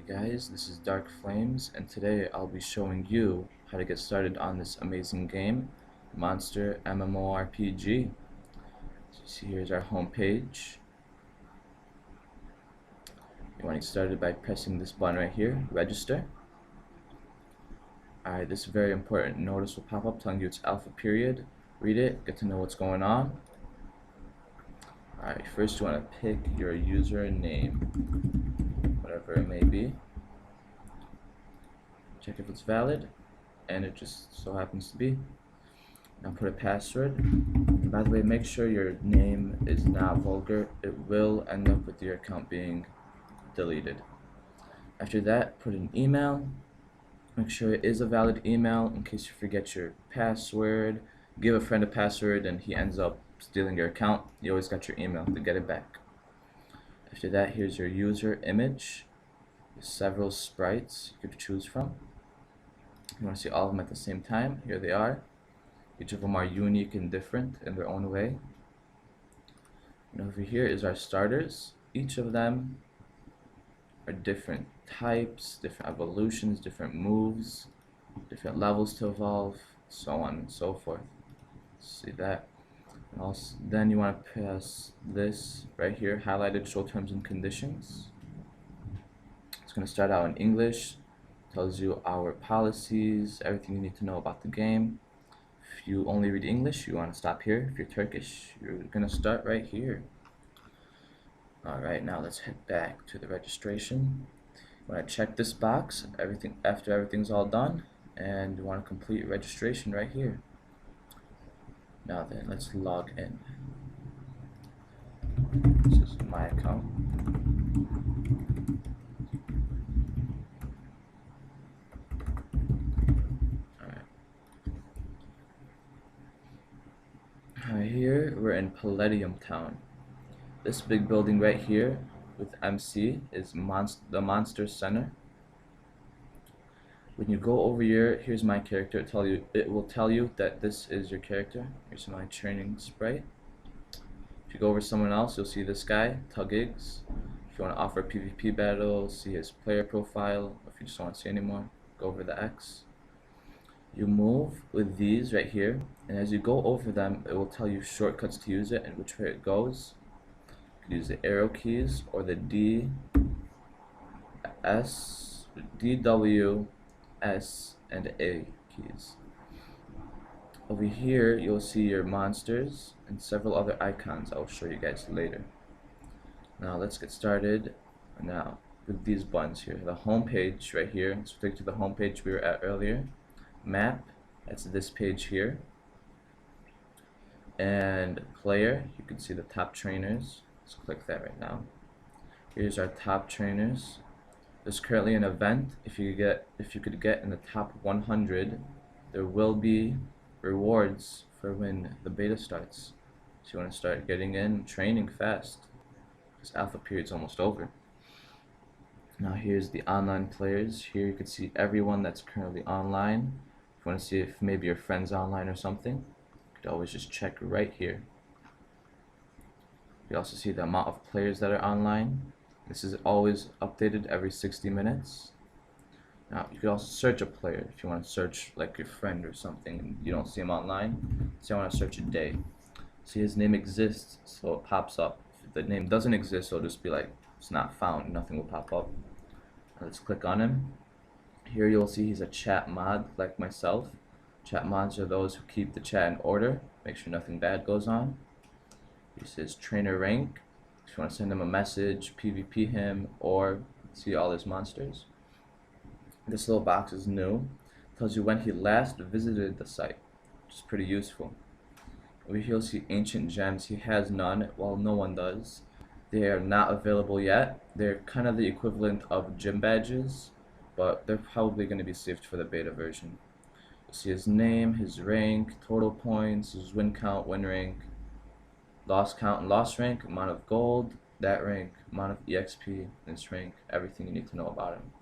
Guys, this is Dark Flames, and today I'll be showing you how to get started on this amazing game, Monster MMORPG. So you see here's our home page. You want to get started by pressing this button right here, register. Alright, this very important notice will pop up telling you it's alpha period. Read it, get to know what's going on. Alright, first you want to pick your username, whatever it may be. Check if it's valid, and it just so happens to be. Now put a password. And by the way, make sure your name is not vulgar. It will end up with your account being deleted. After that, put an email. Make sure it is a valid email in case you forget your password. Give a friend a password and he ends up stealing your account. You always got your email to get it back. After that, here's your user image. There's several sprites you could choose from. You want to see all of them at the same time. Here they are. Each of them are unique and different in their own way. And over here is our starters. Each of them are different types, different evolutions, different moves, different levels to evolve, so on and so forth. See that? And also, then you want to press this right here, highlighted show terms and conditions. It's going to start out in English. Tells you our policies, everything you need to know about the game. If you only read English, you want to stop here. If you're Turkish, you're going to start right here. Alright, now let's head back to the registration. You want to check this box after everything's all done, and you want to complete registration right here. Now then, let's log in. This is my account. Here we're in Palladium Town. This big building right here with MC is the Monster Center. When you go over here, here's my character. It will tell you that this is your character. Here's my training sprite. If you go over someone else, you'll see this guy, Tugigs. If you want to offer a PvP battle, see his player profile. If you just don't want to see anymore, go over the X. You move with these right here, and as you go over them, it will tell you shortcuts to use it and which way it goes. You can use the arrow keys or the D, S, D, W, S, and A keys. Over here, you'll see your monsters and several other icons I will show you guys later. Now let's get started now with these buttons here. The home page right here, let's take to the home page we were at earlier. Map, that's this page here, and player, you can see the top trainers. Let's click that right now. Here's our top trainers. There's currently an event. If you could get in the top 100, there will be rewards for when the beta starts. So you want to start getting in training fast because alpha period's almost over. Now here's the online players. Here you can see everyone that's currently online. If you want to see if maybe your friend's online or something, you could always just check right here. You also see the amount of players that are online. This is always updated every 60 minutes. Now you can also search a player if you want to search like your friend or something and you don't see him online. Say I want to search a day. See his name exists, so it pops up. If the name doesn't exist, it'll just be like it's not found, nothing will pop up. Now let's click on him. Here you'll see he's a chat mod like myself. Chat mods are those who keep the chat in order, make sure nothing bad goes on. He says trainer rank. If you want to send him a message, PvP him, or see all his monsters. This little box is new. It tells you when he last visited the site, which is pretty useful. Over here you'll see ancient gems. He has none, while no one does. They are not available yet. They're kind of the equivalent of gym badges, but they're probably going to be saved for the beta version. You'll see his name, his rank, total points, his win count, win rank, loss count and loss rank, amount of gold, that rank, amount of EXP, this rank, everything you need to know about him.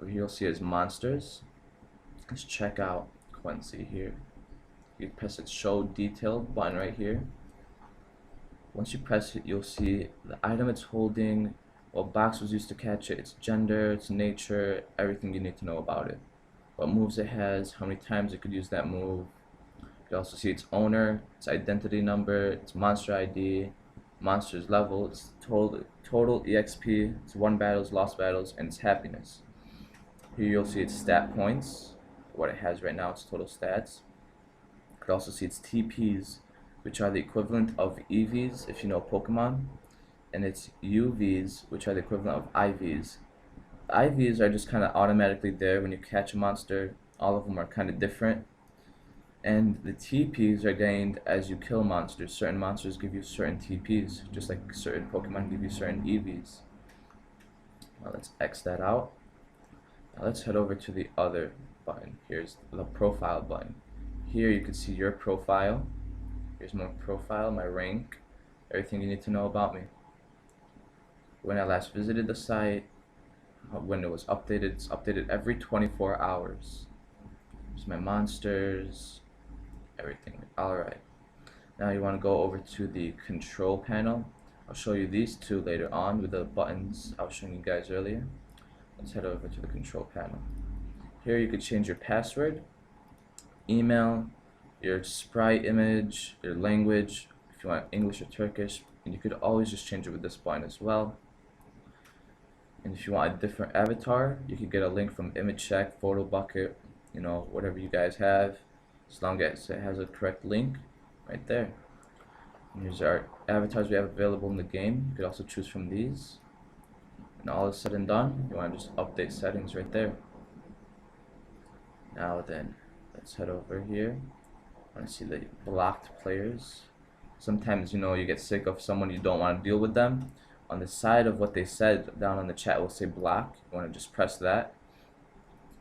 Over here you'll see his monsters. Let's check out Quincy here. You press the show detailed button right here. Once you press it, you'll see the item it's holding What box was used to catch it, its gender, its nature, everything you need to know about it. What moves it has, how many times it could use that move. You can also see its owner, its identity number, its monster ID, monster's level, its total EXP, its won battles, lost battles, and its happiness. Here you'll see its stat points, what it has right now, its total stats. You could also see its TPs, which are the equivalent of EVs if you know Pokemon, and its UVs, which are the equivalent of IVs. The IVs are just kind of automatically there when you catch a monster. All of them are kind of different. And the TPs are gained as you kill monsters. Certain monsters give you certain TPs, just like certain Pokemon give you certain EVs. Now let's X that out. Now let's head over to the other button. Here's the profile button. Here you can see your profile. Here's my profile, my rank, everything you need to know about me. When I last visited the site, when it was updated, it's updated every 24 hours. Here's my monsters, everything. Alright. Now you want to go over to the control panel. I'll show you these two later on with the buttons I was showing you guys earlier. Let's head over to the control panel. Here you could change your password, email, your sprite image, your language, if you want English or Turkish, and you could always just change it with this button as well. And if you want a different avatar, you could get a link from Image Check, Photo Bucket, you know, whatever you guys have, as long as it has a correct link right there. And here's our avatars we have available in the game. You could also choose from these. And all is said and done, you want to just update settings right there. Now then, let's head over here. I want to see the blocked players. Sometimes, you know, you get sick of someone, you don't want to deal with them. On the side of what they said down on the chat will say block. You want to just press that,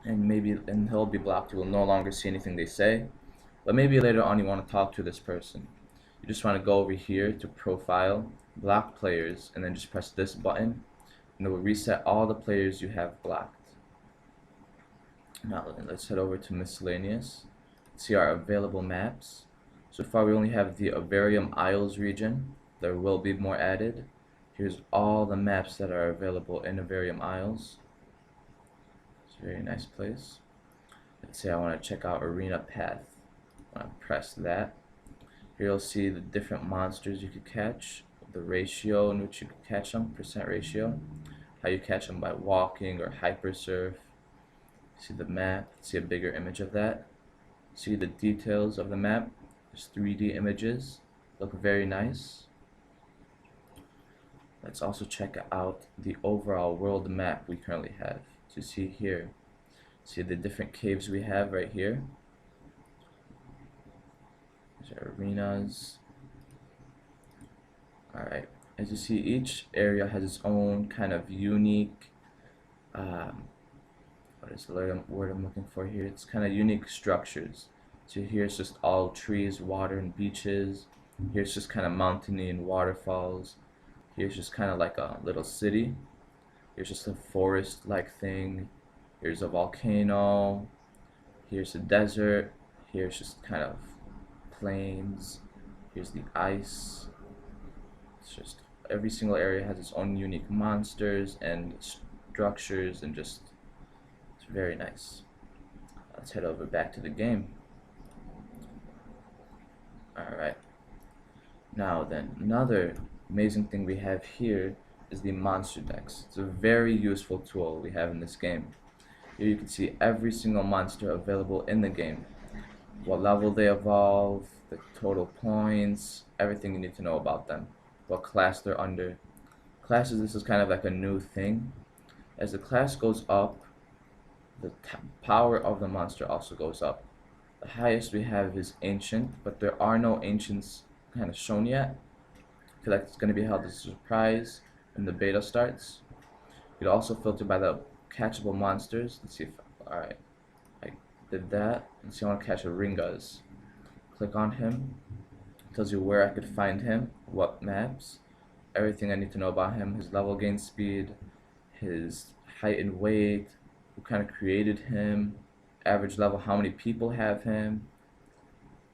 and he'll be blocked. You will no longer see anything they say. But maybe later on you want to talk to this person. You just want to go over here to profile, block players, and then just press this button, and it will reset all the players you have blocked. Now let's head over to miscellaneous. See our available maps. So far we only have the Avarium Isles region. There will be more added. Here's all the maps that are available in Avarium Isles. It's a very nice place. Let's say I want to check out Arena Path. I want to press that. Here you'll see the different monsters you could catch, the ratio in which you could catch them, percent ratio, how you catch them by walking or hyper surf. See the map, see a bigger image of that. See the details of the map. There's 3D images, look very nice. Let's also check out the overall world map we currently have. So see here, see the different caves we have right here. These are arenas. Alright, as you see, each area has its own kind of unique, what is the word I'm looking for here? It's kind of unique structures. So here it's just all trees, water, and beaches. Here it's just kind of mountainy and waterfalls. Here's just kind of like a little city. Here's just a forest-like thing. Here's a volcano. Here's a desert. Here's just kind of plains. Here's the ice. It's just every single area has its own unique monsters and structures, and just it's very nice. Let's head over back to the game. Alright. Now then, another amazing thing we have here is the monster decks. It's a very useful tool we have in this game. Here you can see every single monster available in the game, what level they evolve, the total points, everything you need to know about them, what class they're under. Classes, this is kind of like a new thing. As the class goes up, the power of the monster also goes up. The highest we have is Ancient, but there are no Ancients kind of shown yet. I feel like it's going to be held as a surprise when the beta starts. You could also filter by the catchable monsters. Let's see if, alright, I did that. Let's see, I want to catch a Ringas. Click on him. It tells you where I could find him, what maps, everything I need to know about him, his level gain speed, his height and weight, who kind of created him, average level, how many people have him,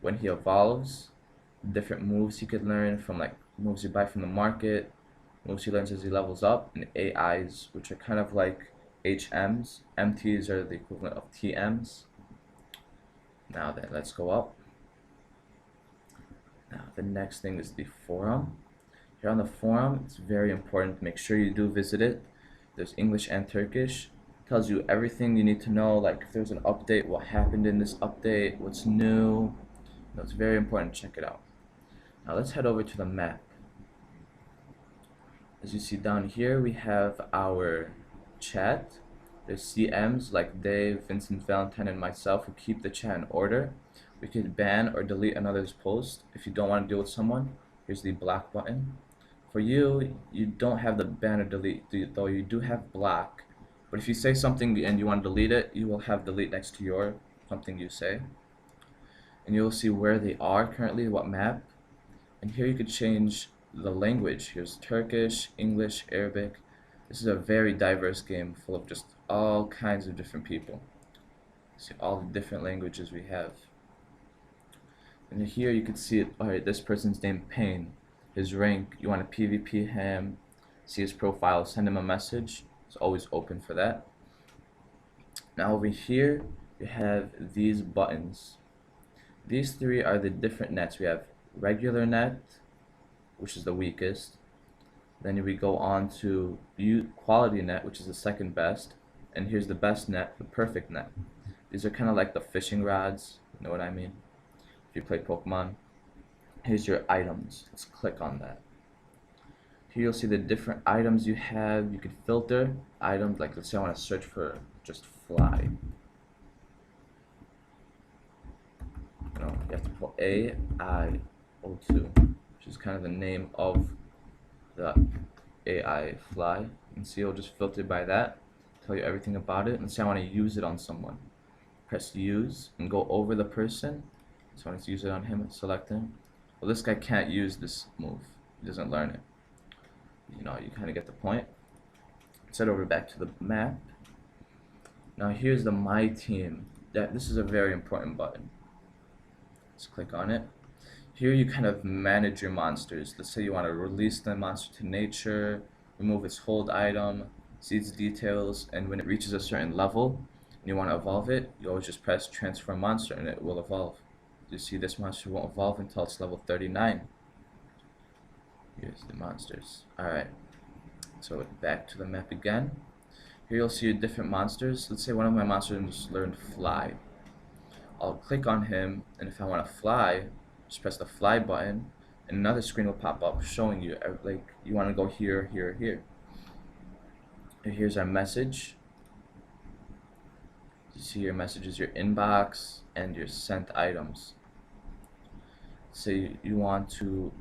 when he evolves, different moves he could learn from like moves you buy from the market, moves he learns as he levels up, and AIs, which are kind of like HMs. MTs are the equivalent of TMs. Now then, let's go up. Now the next thing is the forum. Here on the forum, it's very important. Make sure you do visit it. There's English and Turkish. It tells you everything you need to know, like if there's an update, what happened in this update, what's new. It's very important to check it out. Now let's head over to the map. As you see down here, we have our chat. There's CMs like Dave, Vincent, Valentine, and myself who keep the chat in order. We can ban or delete another's post. If you don't want to deal with someone, here's the block button. For you, you don't have the ban or delete, though you do have block. But if you say something and you want to delete it, you will have delete next to your something you say. And you'll see where they are currently, what map. And here you could change the language. Here's Turkish, English, Arabic. This is a very diverse game full of just all kinds of different people. See all the different languages we have. And here you can see it. Alright, this person's name Payne. His rank, you want to PvP him, see his profile, send him a message. It's always open for that. Now over here you have these buttons. These three are the different nets. We have regular net, which is the weakest. Then we go on to quality net, which is the second best. And here's the best net, the perfect net. These are kind of like the fishing rods, you know what I mean? If you play Pokemon. Here's your items. Let's click on that. Here you'll see the different items you have. You can filter items, like let's say I want to search for just fly. You have to put AIO2, which is kind of the name of the AI fly. And see, it'll just filter by that, tell you everything about it. And say I want to use it on someone. Press use and go over the person. So I want to use it on him and select him. Well, this guy can't use this move. He doesn't learn it. You kind of get the point. Let's head over back to the map. Now here's the My Team. This is a very important button. Let's click on it. Here you kind of manage your monsters. Let's say you want to release the monster to nature, remove its hold item, see its details, and when it reaches a certain level and you want to evolve it, you always just press transfer monster and it will evolve. You see this monster won't evolve until it's level 39. Here's the monsters. Alright, so back to the map again. Here you'll see different monsters. Let's say one of my monsters learned fly. I'll click on him, and if I want to fly, just press the fly button, and another screen will pop up showing you like you want to go here, here, here. And here's our message. You see your messages, your inbox, and your sent items. Say you want to,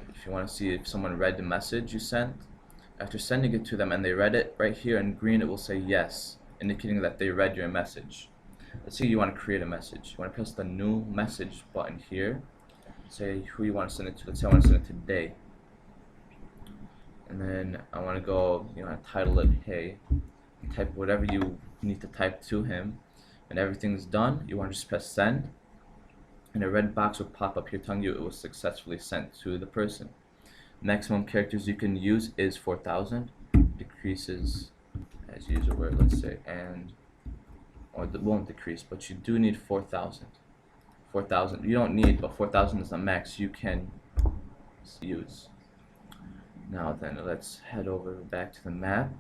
if you want to see if someone read the message you sent, after sending it to them and they read it, right here in green it will say yes, indicating that they read your message. Let's say you want to create a message. You want to press the new message button here. Say who you want to send it to. Let's say I want to send it to Day. And then I want to go, title it Hey. Type whatever you need to type to him. When everything's done, you want to just press send. And a red box will pop up here telling you it was successfully sent to the person. Maximum characters you can use is 4,000. Decreases as you use a word, let's say, or it won't decrease, but you do need 4,000. 4,000 you don't need, but 4,000 is the max you can use. Now then, let's head over back to the map.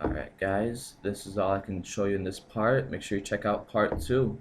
Alright guys, this is all I can show you in this part. Make sure you check out part 2.